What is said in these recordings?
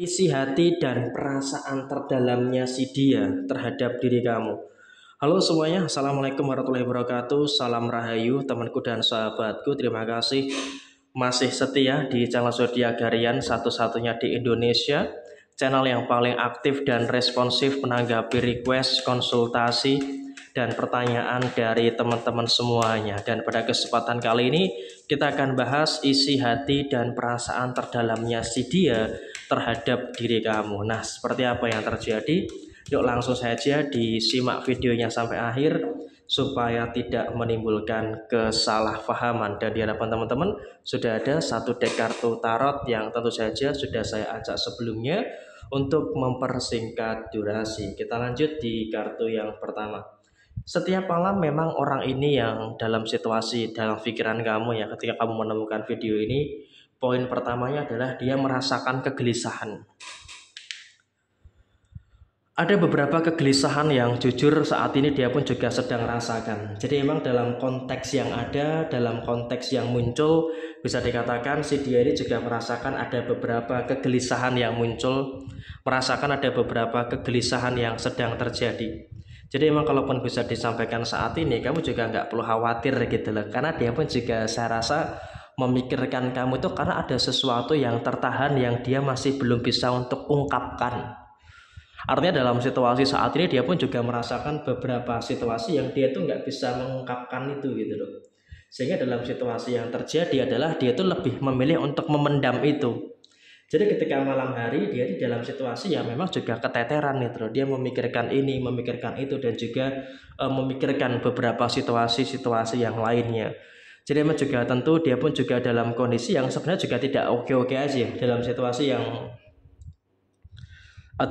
Isi hati dan perasaan terdalamnya si dia terhadap diri kamu. Halo semuanya, Assalamualaikum warahmatullahi wabarakatuh. Salam rahayu temanku dan sahabatku. Terima kasih masih setia di channel Zodiak Harian, satu-satunya di Indonesia, channel yang paling aktif dan responsif menanggapi request, konsultasi, dan pertanyaan dari teman-teman semuanya. Dan pada kesempatan kali ini kita akan bahas isi hati dan perasaan terdalamnya si dia terhadap diri kamu. Nah, seperti apa yang terjadi? Yuk langsung saja disimak videonya sampai akhir supaya tidak menimbulkan kesalahpahaman. Dan di hadapan teman-teman sudah ada satu deck kartu tarot yang tentu saja sudah saya ajak sebelumnya untuk mempersingkat durasi. Kita lanjut di kartu yang pertama. Setiap malam memang orang ini yang dalam situasi, dalam pikiran kamu ya, ketika kamu menemukan video ini, poin pertamanya adalah dia merasakan kegelisahan. Ada beberapa kegelisahan yang jujur saat ini dia pun juga sedang rasakan. Jadi memang dalam konteks yang ada, dalam konteks yang muncul, bisa dikatakan si dia ini juga merasakan ada beberapa kegelisahan yang muncul, merasakan ada beberapa kegelisahan yang sedang terjadi. Jadi memang kalaupun bisa disampaikan saat ini, kamu juga nggak perlu khawatir gitu loh. Karena dia pun juga saya rasa memikirkan kamu itu karena ada sesuatu yang tertahan yang dia masih belum bisa untuk ungkapkan. Artinya dalam situasi saat ini dia pun juga merasakan beberapa situasi yang dia tuh nggak bisa mengungkapkan itu gitu loh. Sehingga dalam situasi yang terjadi adalah dia tuh lebih memilih untuk memendam itu. Jadi ketika malam hari dia di dalam situasi yang memang juga keteteran gitu loh. Dia memikirkan ini, memikirkan itu, dan juga memikirkan beberapa situasi-situasi yang lainnya. Jadi memang juga tentu dia pun juga dalam kondisi yang sebenarnya juga tidak oke-oke aja, dalam situasi yang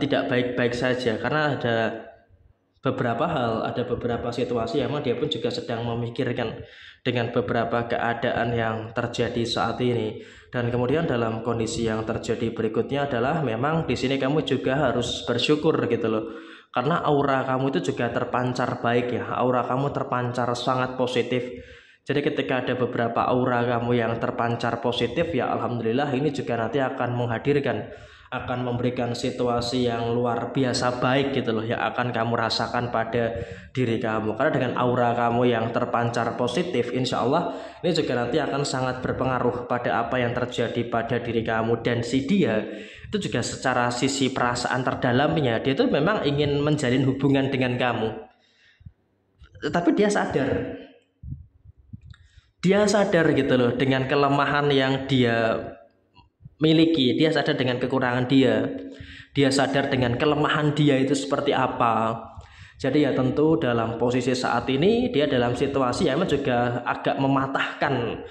tidak baik-baik saja, karena ada beberapa hal, ada beberapa situasi yang memang dia pun juga sedang memikirkan dengan beberapa keadaan yang terjadi saat ini. Dan kemudian dalam kondisi yang terjadi berikutnya adalah memang di sini kamu juga harus bersyukur gitu loh. Karena aura kamu itu juga terpancar baik ya, aura kamu terpancar sangat positif. Jadi ketika ada beberapa aura kamu yang terpancar positif ya alhamdulillah, ini juga nanti akan menghadirkan, akan memberikan situasi yang luar biasa baik gitu loh yang akan kamu rasakan pada diri kamu. Karena dengan aura kamu yang terpancar positif, insya Allah ini juga nanti akan sangat berpengaruh pada apa yang terjadi pada diri kamu. Dan si dia itu juga secara sisi perasaan terdalamnya, dia itu memang ingin menjalin hubungan dengan kamu, tetapi dia sadar gitu loh dengan kelemahan yang dia miliki. Dia sadar dengan kekurangan dia sadar dengan kelemahan dia itu seperti apa. Jadi ya tentu dalam posisi saat ini dia dalam situasi yang juga agak mematahkan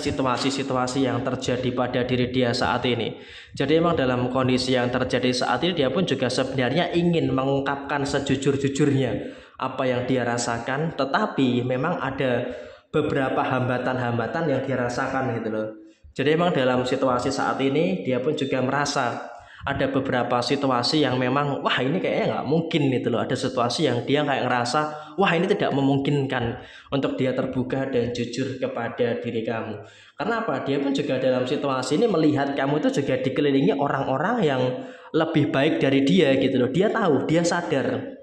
situasi-situasi yang terjadi pada diri dia saat ini. Jadi memang dalam kondisi yang terjadi saat ini dia pun juga sebenarnya ingin mengungkapkan sejujur-jujurnya apa yang dia rasakan, tetapi memang ada beberapa hambatan-hambatan yang dirasakan gitu loh. Jadi memang dalam situasi saat ini dia pun juga merasa ada beberapa situasi yang memang wah ini kayaknya nggak mungkin gitu loh. Ada situasi yang dia kayak ngerasa wah ini tidak memungkinkan untuk dia terbuka dan jujur kepada diri kamu. Karena apa? Dia pun juga dalam situasi ini melihat kamu itu juga dikelilingi orang-orang yang lebih baik dari dia gitu loh. Dia tahu, dia sadar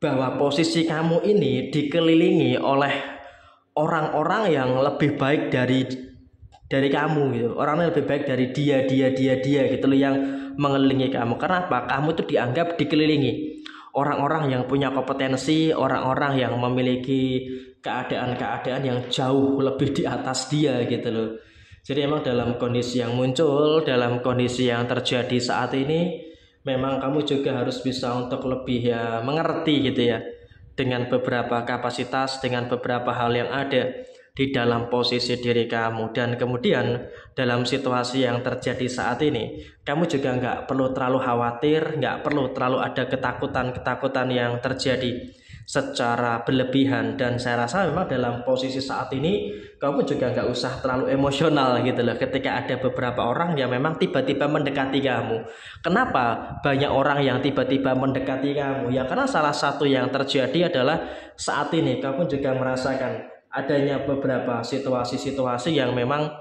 bahwa posisi kamu ini dikelilingi oleh orang-orang yang lebih baik dari kamu gitu. Orang yang lebih baik dari dia gitu loh yang mengelilingi kamu. Karena apa? Kamu itu dianggap dikelilingi orang-orang yang punya kompetensi, orang-orang yang memiliki keadaan-keadaan yang jauh lebih di atas dia gitu loh. Jadi emang dalam kondisi yang muncul, dalam kondisi yang terjadi saat ini, memang kamu juga harus bisa untuk lebih ya mengerti gitu ya dengan beberapa kapasitas, dengan beberapa hal yang ada di dalam posisi diri kamu. Dan kemudian dalam situasi yang terjadi saat ini, kamu juga nggak perlu terlalu khawatir, nggak perlu terlalu ada ketakutan-ketakutan yang terjadi secara berlebihan. Dan saya rasa memang dalam posisi saat ini kamu juga nggak usah terlalu emosional gitu loh ketika ada beberapa orang yang memang tiba-tiba mendekati kamu. Kenapa banyak orang yang tiba-tiba mendekati kamu? Ya karena salah satu yang terjadi adalah saat ini kamu juga merasakan adanya beberapa situasi-situasi yang memang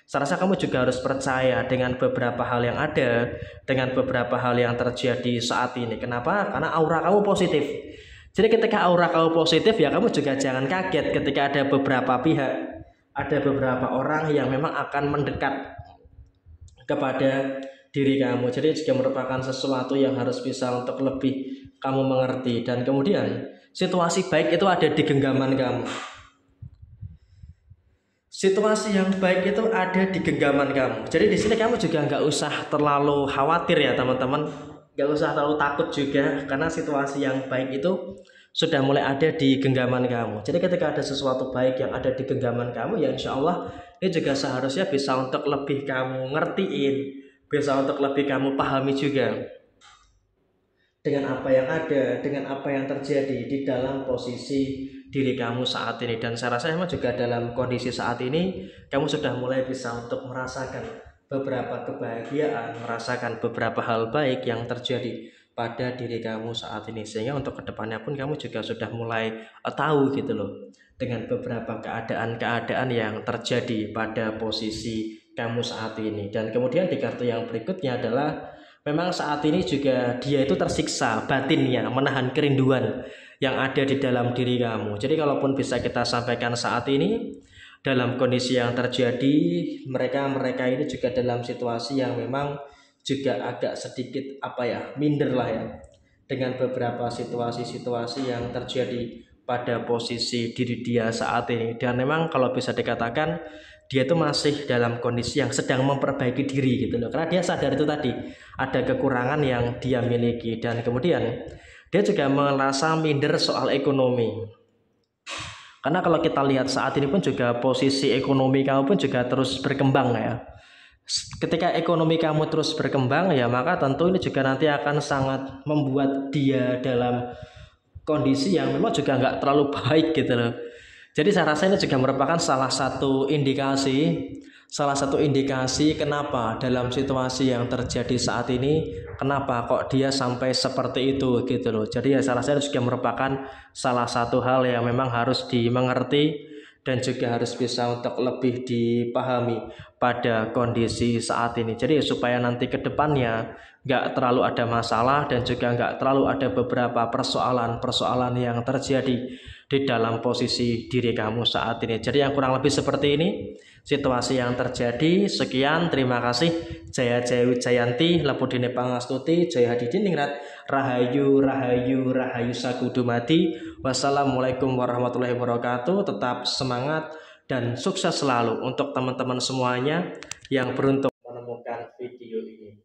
Saya rasa kamu juga harus percaya dengan beberapa hal yang ada, dengan beberapa hal yang terjadi saat ini. Kenapa? Karena aura kamu positif. Jadi ketika aura kamu positif ya kamu juga jangan kaget ketika ada beberapa pihak, ada beberapa orang yang memang akan mendekat kepada diri kamu. Jadi juga merupakan sesuatu yang harus bisa untuk lebih kamu mengerti. Dan kemudian situasi baik itu ada di genggaman kamu. Situasi yang baik itu ada di genggaman kamu. Jadi di sini kamu juga nggak usah terlalu khawatir ya teman-teman, nggak usah terlalu takut juga karena situasi yang baik itu sudah mulai ada di genggaman kamu. Jadi ketika ada sesuatu baik yang ada di genggaman kamu, ya insya Allah ini juga seharusnya bisa untuk lebih kamu ngertiin, bisa untuk lebih kamu pahami juga dengan apa yang ada, dengan apa yang terjadi di dalam posisi diri kamu saat ini. Dan saya rasa memang juga dalam kondisi saat ini kamu sudah mulai bisa untuk merasakan beberapa kebahagiaan, merasakan beberapa hal baik yang terjadi pada diri kamu saat ini, sehingga untuk kedepannya pun kamu juga sudah mulai tahu gitu loh dengan beberapa keadaan-keadaan yang terjadi pada posisi kamu saat ini. Dan kemudian di kartu yang berikutnya adalah memang saat ini juga dia itu tersiksa batinnya, menahan kerinduan yang ada di dalam diri kamu. Jadi kalaupun bisa kita sampaikan saat ini dalam kondisi yang terjadi, mereka ini juga dalam situasi yang memang juga agak sedikit minder lah ya, dengan beberapa situasi-situasi yang terjadi pada posisi diri dia saat ini. Dan memang kalau bisa dikatakan dia itu masih dalam kondisi yang sedang memperbaiki diri gitu loh, karena dia sadar itu tadi ada kekurangan yang dia miliki. Dan kemudian dia juga merasa minder soal ekonomi, karena kalau kita lihat saat ini pun juga posisi ekonomi kamu pun juga terus berkembang ya. Ketika ekonomi kamu terus berkembang ya, maka tentu ini juga nanti akan sangat membuat dia dalam kondisi yang memang juga nggak terlalu baik gitu loh. Jadi saya rasa ini juga merupakan salah satu indikasi kenapa dalam situasi yang terjadi saat ini, kenapa kok dia sampai seperti itu gitu loh. Jadi ya saya rasa itu juga merupakan salah satu hal yang memang harus dimengerti dan juga harus bisa untuk lebih dipahami pada kondisi saat ini. Jadi supaya nanti ke depannya nggak terlalu ada masalah dan juga nggak terlalu ada beberapa persoalan yang terjadi di dalam posisi diri kamu saat ini. Jadi yang kurang lebih seperti ini situasi yang terjadi. Sekian, terima kasih. Jaya Jaya Wijayanti, Lapudine Pangastuti, Jaya Hadidiningrat, Rahayu Rahayu Rahayu Sakudumati. Wassalamualaikum warahmatullahi wabarakatuh. Tetap semangat dan sukses selalu untuk teman-teman semuanya yang beruntung menemukan video ini.